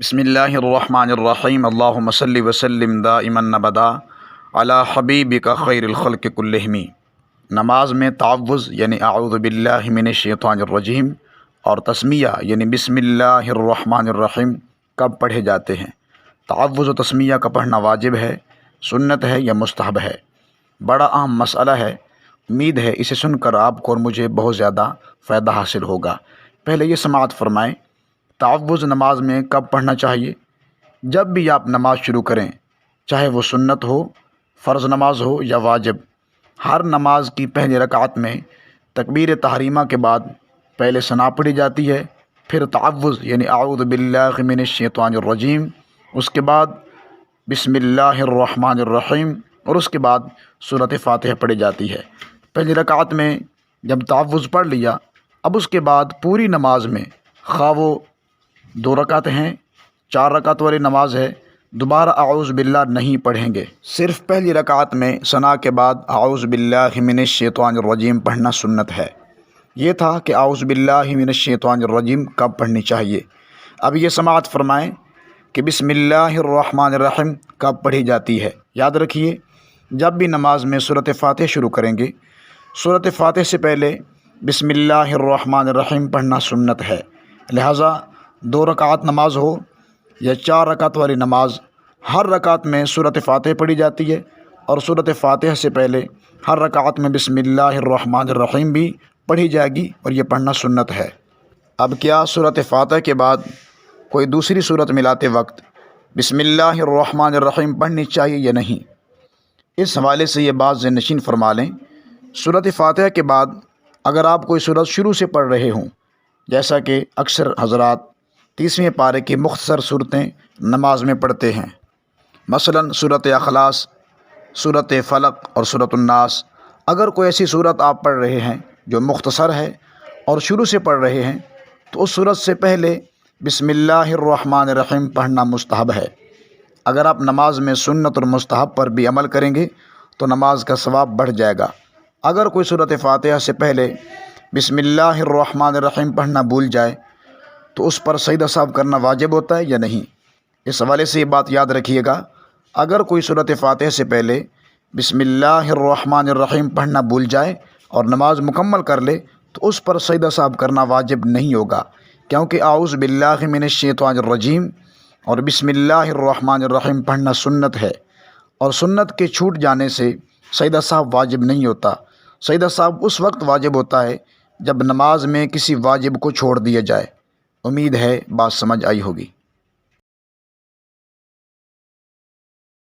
بسم اللہ الرحمن الرحیم اللہم صلی وسلم دائما ابدا علی حبیبک خیر الخلق کلہم۔ نماز میں تعوذ یعنی اعوذ باللہ من الشیطان الرجیم اور تسمیہ یعنی بسم اللہ الرحمن الرحیم کب پڑھے جاتے ہیں؟ تعوذ و تسمیہ کا پڑھنا واجب ہے، سنت ہے یا مستحب ہے؟ بڑا اہم مسئلہ ہے، امید ہے اسے سن کر آپ کو اور مجھے بہت زیادہ فائدہ حاصل ہوگا۔ پہلے یہ سماعت فرمائیں، تعوذ نماز میں کب پڑھنا چاہیے؟ جب بھی آپ نماز شروع کریں، چاہے وہ سنت ہو، فرض نماز ہو یا واجب، ہر نماز کی پہلی رکعت میں تکبیر تحریمہ کے بعد پہلے ثنا پڑھی جاتی ہے، پھر تعوذ یعنی اعوذ باللہ من الشیطان الرجیم، اس کے بعد بسم اللہ الرحمن الرحیم اور اس کے بعد سورۃ فاتحہ پڑھی جاتی ہے۔ پہلی رکعت میں جب تعوذ پڑھ لیا، اب اس کے بعد پوری نماز میں خواہ وہ 2 رکعت ہیں، 4 رکعت والی نماز ہے، دوبارہ اعوذ باللہ نہیں پڑھیں گے، صرف پہلی رکعت میں ثنا کے بعد اعوذ باللہ من الشیطان الرجیم پڑھنا سنت ہے۔ یہ تھا کہ اعوذ باللہ من الشیطان الرجیم کب پڑھنی چاہیے۔ اب یہ سماعت فرمائیں کہ بسم اللہ الرحمن الرحیم کب پڑھی جاتی ہے۔ یاد رکھیے، جب بھی نماز میں سورۃ فاتحہ شروع کریں گے، سورۃ فاتحہ سے پہلے بسم اللہ الرحمن الرحیم پڑھنا سنت ہے، لہٰذا 2 رکعت نماز ہو یا 4 رکعت والی نماز، ہر رکعت میں سورۃ فاتحہ پڑھی جاتی ہے اور سورۃ فاتحہ سے پہلے ہر رکعت میں بسم اللہ الرحمن الرحیم بھی پڑھی جائے گی اور یہ پڑھنا سنت ہے۔ اب کیا سورۃ فاتحہ کے بعد کوئی دوسری سورت ملاتے وقت بسم اللہ الرحمن الرحیم پڑھنی چاہیے یا نہیں؟ اس حوالے سے یہ بات ذہن نشین فرما لیں، سورۃ فاتحہ کے بعد اگر آپ کوئی سورت شروع سے پڑھ رہے ہوں، جیسا کہ اکثر حضرات 30ویں پارے کی مختصر صورتیں نماز میں پڑھتے ہیں، مثلا سورۃ اخلاص، سورۃ فلق اور سورۃ الناس، اگر کوئی ایسی صورت آپ پڑھ رہے ہیں جو مختصر ہے اور شروع سے پڑھ رہے ہیں، تو اس صورت سے پہلے بسم اللہ الرحمن الرحیم پڑھنا مستحب ہے۔ اگر آپ نماز میں سنت اور مستحب پر بھی عمل کریں گے تو نماز کا ثواب بڑھ جائے گا۔ اگر کوئی سورۃ فاتحہ سے پہلے بسم اللہ الرحمن الرحیم پڑھنا بھول جائے تو اس پر سجدہ سہو کرنا واجب ہوتا ہے یا نہیں؟ اس حوالے سے یہ بات یاد رکھیے گا، اگر کوئی سورۃ فاتحہ سے پہلے بسم اللہ الرحمن الرحیم پڑھنا بھول جائے اور نماز مکمل کر لے تو اس پر سجدہ سہو کرنا واجب نہیں ہوگا، کیونکہ اعوذ باللہ من الشیطان الرجیم اور بسم اللہ الرحمن الرحیم پڑھنا سنت ہے، اور سنت کے چھوٹ جانے سے سجدہ سہو واجب نہیں ہوتا۔ سجدہ سہو اس وقت واجب ہوتا ہے جب نماز میں کسی واجب کو چھوڑ دیا جائے۔ امید ہے بات سمجھ آئی ہوگی۔